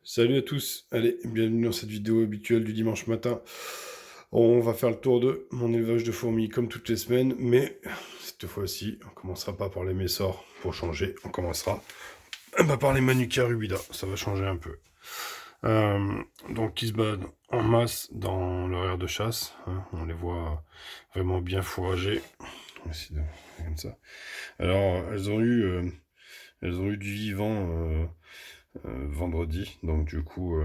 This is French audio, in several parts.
Salut à tous, allez, bienvenue dans cette vidéo habituelle du dimanche matin. On va faire le tour de mon élevage de fourmis comme toutes les semaines, mais cette fois-ci, on commencera pas par les messors pour changer, on commencera par les Manuka rubida, ça va changer un peu. Donc ils se baladent en masse dans leur aire de chasse, hein, on les voit vraiment bien fourragés. On va essayer de faire comme ça. Alors elles ont eu du vivant vendredi. Donc du coup,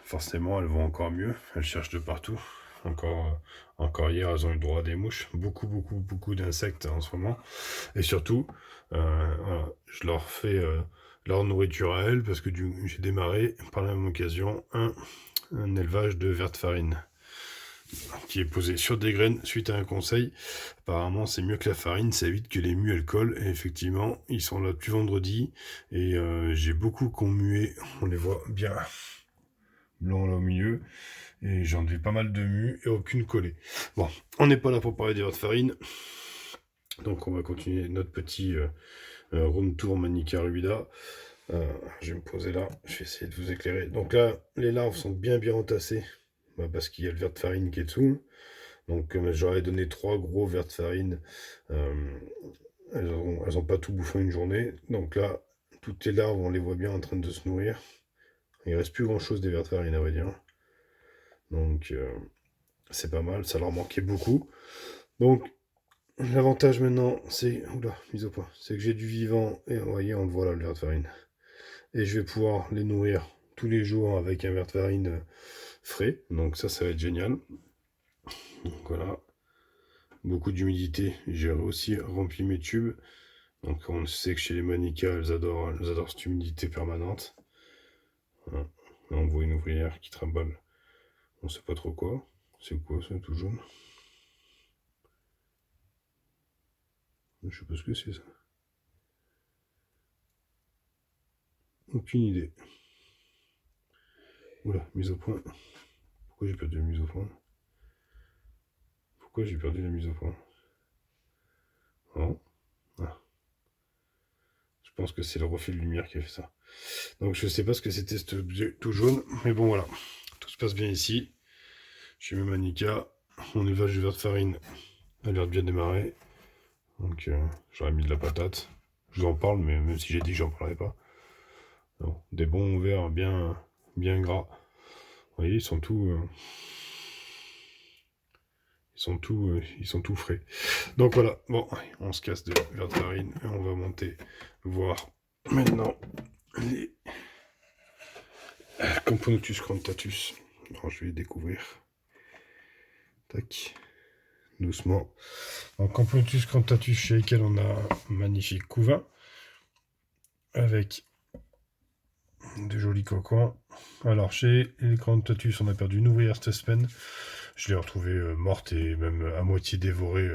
forcément, elles vont encore mieux. Elles cherchent de partout. Encore hier, elles ont eu le droit à des mouches. Beaucoup, beaucoup, beaucoup d'insectes en ce moment. Et surtout, voilà, je leur fais leur nourriture à elles parce que j'ai démarré par la même occasion un élevage de vers de farine qui est posé sur des graines suite à un conseil. Apparemment, c'est mieux que la farine, ça évite que les mues elles collent. Et effectivement, ils sont là depuis vendredi. Et j'ai beaucoup qui ont mué. On les voit bien blancs là au milieu. Et j'ai enlevé pas mal de mues et aucune collée. Bon, on n'est pas là pour parler des de farine. Donc on va continuer notre petit room tour Manica Rubida. Je vais me poser là, je vais essayer de vous éclairer. Donc là, les larves sont bien entassées. Parce qu'il y a le ver de farine qui est dessous. Donc j'aurais donné 3 gros vers de farine. Euh, elles ont pas tout bouffé une journée. Donc là, toutes les larves, on les voit bien en train de se nourrir. Il reste plus grand chose des vers de farine, à vrai dire. Donc c'est pas mal, ça leur manquait beaucoup. Donc l'avantage maintenant, c'est. Oula, mise au point. C'est que j'ai du vivant. Et vous voyez, on le voit là, le ver de farine. Et je vais pouvoir les nourrir tous les jours avec un ver de farine frais. Donc ça va être génial. Donc voilà. Beaucoup d'humidité. J'ai aussi rempli mes tubes. Donc on sait que chez les Manica, elles adorent cette humidité permanente. Voilà. Là, on voit une ouvrière qui trimballe. On sait pas trop quoi. C'est quoi ça, tout jaune? Je sais pas ce que c'est ça. Aucune idée. Oula, mise au point. Pourquoi j'ai perdu la mise au point? Pourquoi j'ai perdu la mise au point? Non. Ah. Je pense que c'est le reflet de lumière qui a fait ça. Donc je sais pas ce que c'était cet objet tout jaune. Mais bon voilà. Tout se passe bien ici. Chez mes Manica. Mon élevage de ver de farine a l'air de bien démarrer. Donc j'aurais mis de la patate. Je vous en parle, mais même si j'ai dit que j'en parlerai pas. Non, des bons verres bien gras. Vous voyez, ils sont tout frais. Donc voilà, bon, on se casse de verre de farine et on va monter voir maintenant les Camponotus crantatus. Alors, je vais les découvrir. Tac, doucement. En Camponotus crantatus, chez lesquels on a un magnifique couvain avec de jolis cocons. Alors, chez les crantatus, on a perdu une ouvrière cette semaine. Je l'ai retrouvée morte et même à moitié dévorée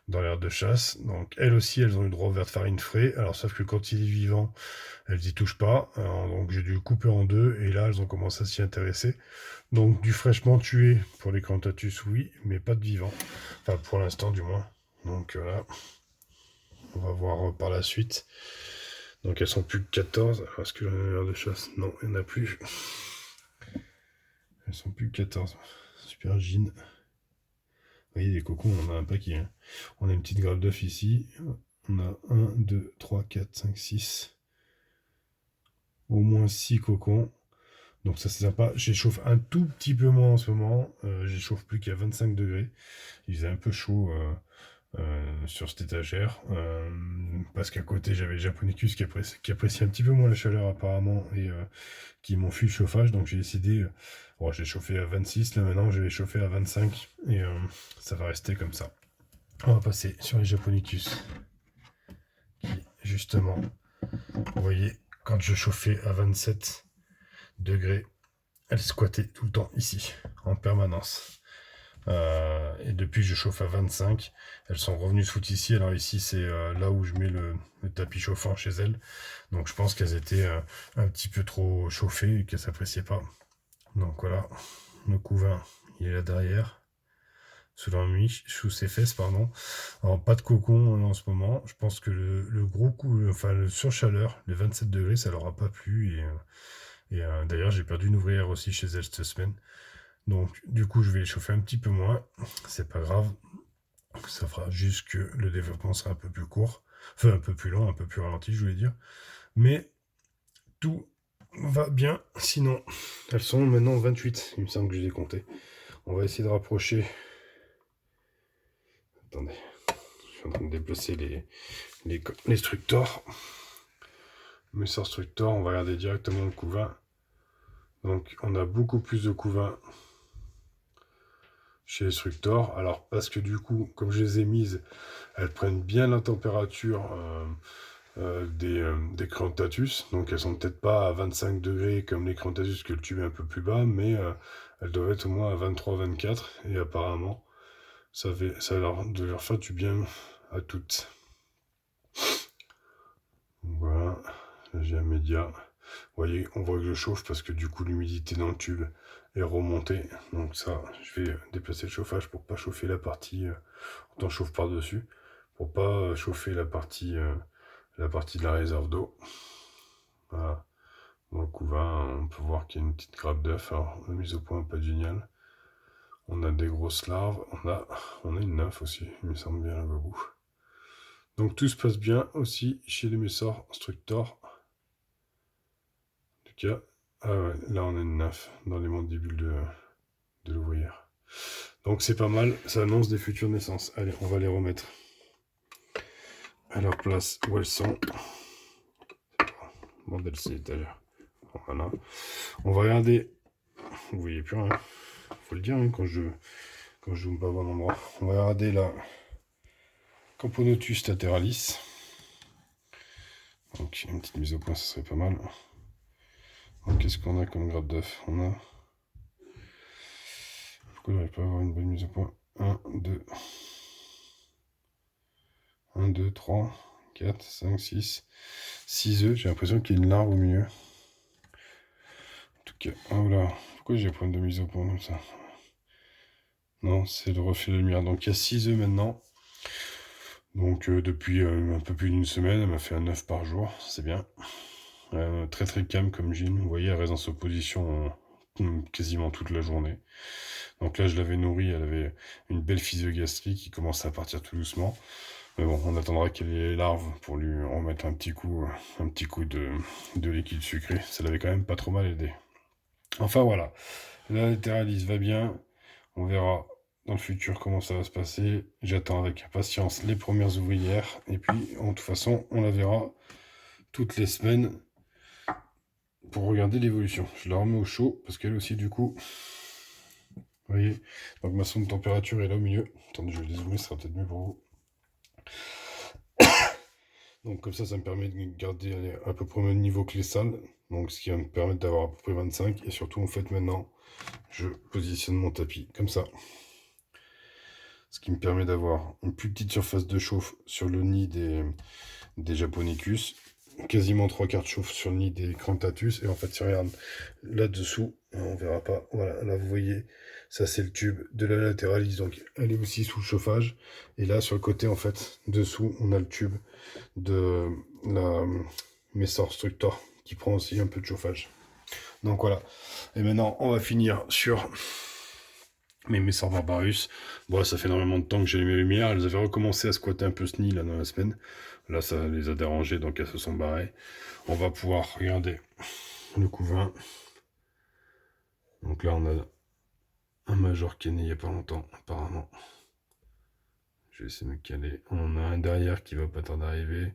dans l'aire de chasse. Donc elles aussi, elles ont eu le droit au ver de farine frais. Alors sauf que quand il est vivant, elles y touchent pas. Alors, donc j'ai dû le couper en deux et là elles ont commencé à s'y intéresser. Donc du fraîchement tué pour les Cantatus, oui, mais pas de vivant. Enfin pour l'instant du moins. Donc voilà. On va voir par la suite. Donc elles sont plus que 14. Alors, est-ce que j'en ai une aire de chasse? Non, il n'y en a plus. Elles sont plus que 14. Super Jean. Vous voyez, les cocons, on en a un paquet. Hein. On a une petite grappe d'œuf ici. On a 1, 2, 3, 4, 5, 6. Au moins 6 cocons. Donc ça, c'est sympa. J'échauffe un tout petit peu moins en ce moment. J'échauffe plus qu'à 25 degrés. Il faisait un peu chaud sur cette étagère. Parce qu'à côté, j'avais Japonicus qui apprécie un petit peu moins la chaleur apparemment. Et qui m'ont fui le chauffage. Donc j'ai décidé... bon, j'ai chauffé à 26. Là maintenant, je vais chauffer à 25. Et ça va rester comme ça. On va passer sur les Japonicus. Qui, justement, vous voyez, quand je chauffais à 27 degrés, elles squattaient tout le temps ici, en permanence. Et depuis que je chauffe à 25, elles sont revenues se foutre ici. Alors ici, c'est là où je mets le tapis chauffant chez elles. Donc je pense qu'elles étaient un petit peu trop chauffées et qu'elles s'appréciaient pas. Donc voilà, le couvain, il est là derrière. Sous ses fesses, pardon. Alors, pas de cocon en ce moment. Je pense que le gros coup, enfin, le surchaleur, les 27 degrés, ça leur a pas plu. Et Et d'ailleurs, j'ai perdu une ouvrière aussi chez elle cette semaine. Donc, du coup, je vais les chauffer un petit peu moins. C'est pas grave. Ça fera juste que le développement sera un peu plus court. Enfin, un peu plus long, un peu plus ralenti, je voulais dire. Mais tout va bien. Sinon, elles sont maintenant 28. Il me semble que je les ai comptées. On va essayer de rapprocher. Attendez. Je suis en train de déplacer les structors. Mais sur structor, on va regarder directement le couvain. Donc, on a beaucoup plus de couvain chez les structors. Alors, parce que du coup, comme je les ai mises, elles prennent bien la température des Crantatus. Donc, elles sont peut-être pas à 25 degrés comme les Crantatus, que le tube est un peu plus bas, mais elles doivent être au moins à 23-24. Et apparemment, ça a l'air de leur faire du bien à toutes. Voilà, là j'ai un média. Vous voyez, on voit que je chauffe parce que du coup l'humidité dans le tube est remontée. Donc ça, je vais déplacer le chauffage pour pas chauffer la partie, autant chauffe par-dessus, pour pas chauffer la partie de la réserve d'eau. Voilà. Dans le couvain, on peut voir qu'il y a une petite grappe d'œuf. Alors la mise au point pas géniale. On a des grosses larves, on a une nymphe aussi, il me semble bien là-bas au bout. Donc tout se passe bien aussi chez les Messor Structor. En tout cas, ah ouais, là on a une nymphe dans les mandibules de l'ouvrière. Donc c'est pas mal, ça annonce des futures naissances. Allez, on va les remettre à leur place où elles sont. Bordel, c'est l'étagère. Voilà. On va regarder. Vous voyez plus rien. Faut le dire hein, quand je zoome pas au bon endroit. On va regarder la Camponotus lateralis. Donc une petite mise au point, ça serait pas mal. Donc qu'est-ce qu'on a comme grappe d'œuf? On a. Pourquoi j'arrive pas à avoir une bonne mise au point? 1, 2. 1, 2, 3, 4, 5, 6. 6 œufs. J'ai l'impression qu'il y a une larve au milieu. En tout cas, oh là, pourquoi j'ai un point de mise au point comme ça? Non, c'est le reflet de lumière. Donc il y a 6 œufs maintenant. Donc depuis un peu plus d'une semaine, elle m'a fait un œuf par jour. C'est bien. Très très calme comme Jean. Vous voyez, elle reste en sa position quasiment toute la journée. Donc là, je l'avais nourrie. Elle avait une belle physiogastrie qui commençait à partir tout doucement. Mais bon, on attendra qu'elle ait les larves pour lui remettre un petit coup de liquide sucré. Ça l'avait quand même pas trop mal aidé. Enfin voilà, la lateralis va bien. On verra dans le futur comment ça va se passer. J'attends avec impatience les premières ouvrières. Et puis, de toute façon, on la verra toutes les semaines pour regarder l'évolution. Je la remets au chaud parce qu'elle aussi, du coup, vous voyez, donc ma sonde de température est là au milieu. Attendez, je vais dézoomer, ce sera peut-être mieux pour vous. Donc comme ça me permet de garder à peu près le même niveau que les salles. Donc ce qui va me permettre d'avoir à peu près 25. Et surtout en fait maintenant, je positionne mon tapis comme ça. Ce qui me permet d'avoir une plus petite surface de chauffe sur le nid des Japonicus. Quasiment 3/4 chauffe sur le nid des Crantatus. Et en fait si on regarde là-dessous, on verra pas. Voilà, là vous voyez, ça c'est le tube de la lateralis. Donc elle est aussi sous le chauffage. Et là sur le côté en fait, dessous, on a le tube de la Messor Structor qui prend aussi un peu de chauffage. Donc voilà. Et maintenant, on va finir sur mes Messor Barbarus. Bon, ça fait énormément de temps que j'ai mes lumières. Elles avaient recommencé à squatter un peu ce nid là dans la semaine. Là, ça les a dérangées, donc elles se sont barrées. On va pouvoir regarder le couvain. Donc là, on a un major qui est né il n'y a pas longtemps, apparemment. Je vais essayer de me caler. On a un derrière qui va pas tarder d'arriver.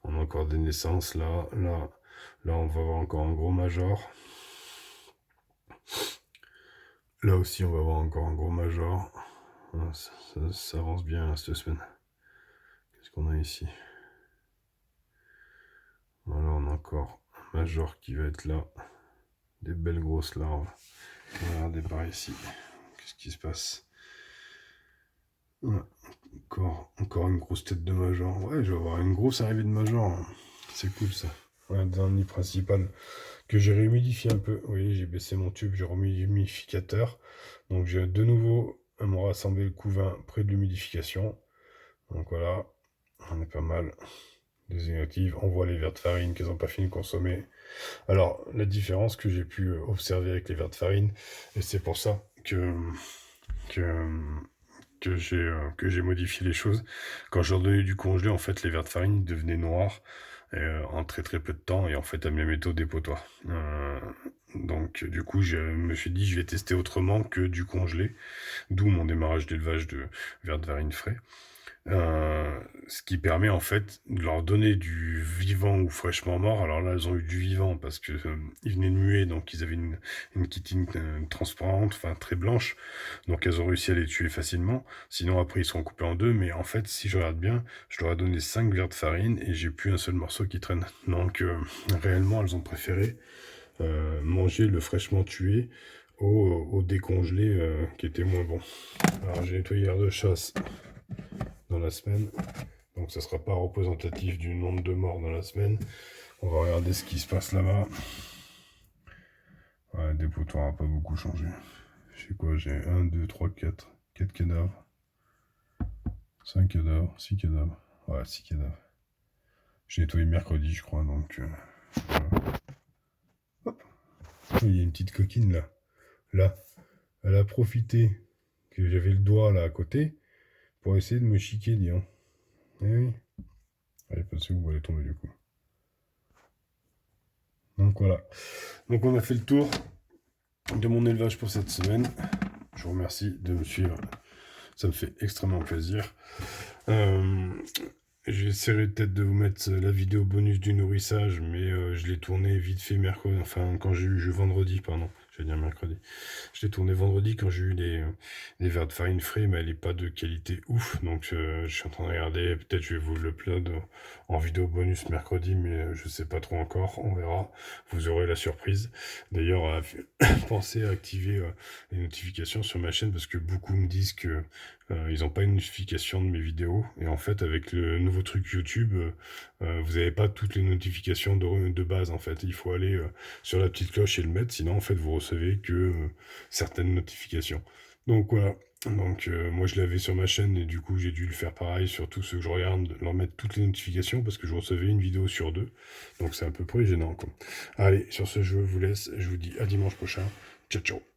On a encore des naissances là, là on va avoir encore un gros major. Là aussi on va avoir encore un gros major. Ça avance bien là, cette semaine. Qu'est-ce qu'on a ici? Voilà, on a encore un major qui va être là. Des belles grosses larves. On va regarder par ici. Qu'est-ce qui se passe? Ouais, encore une grosse tête de major. Ouais, je vais avoir une grosse arrivée de major. C'est cool ça. Ouais, dans le nid principal que j'ai réhumidifié un peu. Vous voyez, j'ai baissé mon tube, j'ai remis l'humidificateur. Donc j'ai de nouveau me rassemblé le couvain près de l'humidification. Donc voilà, on est pas mal. Des inactives. On voit les verres de farine qu'ils n'ont pas fini de consommer. Alors, la différence que j'ai pu observer avec les verres de farine, et c'est pour ça que, que j'ai modifié les choses. Quand je leur donnais du congelé, en fait, les verres de farine devenaient noirs en très très peu de temps, et en fait, elles me les mettaient au dépotoir. Donc, du coup, je me suis dit, je vais tester autrement que du congelé, d'où mon démarrage d'élevage de verres de farine frais. Ce qui permet en fait de leur donner du vivant ou fraîchement mort. Alors là, elles ont eu du vivant parce que ils venaient de muer, donc ils avaient une chitine transparente, enfin très blanche, donc elles ont réussi à les tuer facilement. Sinon après ils seront coupés en deux, mais en fait si je regarde bien, je leur ai donné 5 verres de farine et j'ai plus un seul morceau qui traîne. Donc réellement elles ont préféré manger le fraîchement tué au décongelé qui était moins bon. Alors j'ai nettoyé l'air de chasse dans la semaine. Donc ça sera pas représentatif du nombre de morts dans la semaine. On va regarder ce qui se passe là-bas. Ouais, le dépotoir n'a pas beaucoup changé. Je sais quoi, j'ai 1, 2, 3, 4. 4 cadavres. 5 cadavres, 6 cadavres. Ouais, 6 cadavres. J'ai nettoyé mercredi, je crois, donc... voilà. Hop. Il y a une petite coquine là. Là. Elle a profité que j'avais le doigt là à côté pour essayer de me chiquer, disons. Eh oui. Elle est passée où elle est tombée du coup. Donc voilà. Donc on a fait le tour de mon élevage pour cette semaine. Je vous remercie de me suivre. Ça me fait extrêmement plaisir. J'essaierai peut-être de vous mettre la vidéo bonus du nourrissage, mais je l'ai tourné vite fait mercredi, enfin quand j'ai eu vendredi, pardon, je vais dire mercredi. Je l'ai tourné vendredi quand j'ai eu des verres de farine frais, mais elle n'est pas de qualité ouf, donc je suis en train de regarder, peut-être je vais vous le upload en vidéo bonus mercredi, mais je sais pas trop encore, on verra, vous aurez la surprise. D'ailleurs, pensez à activer les notifications sur ma chaîne, parce que beaucoup me disent que ils n'ont pas une notification de mes vidéos, et en fait avec le nouveau truc YouTube, vous n'avez pas toutes les notifications de base en fait. Il faut aller sur la petite cloche et le mettre, sinon en fait vous recevez que certaines notifications. Donc voilà. Donc moi je l'avais sur ma chaîne et du coup j'ai dû le faire pareil sur tous ceux que je regarde, leur mettre toutes les notifications parce que je recevais une vidéo sur 2. Donc c'est à peu près gênant quoi. Allez, sur ce je vous laisse, je vous dis à dimanche prochain. Ciao ciao.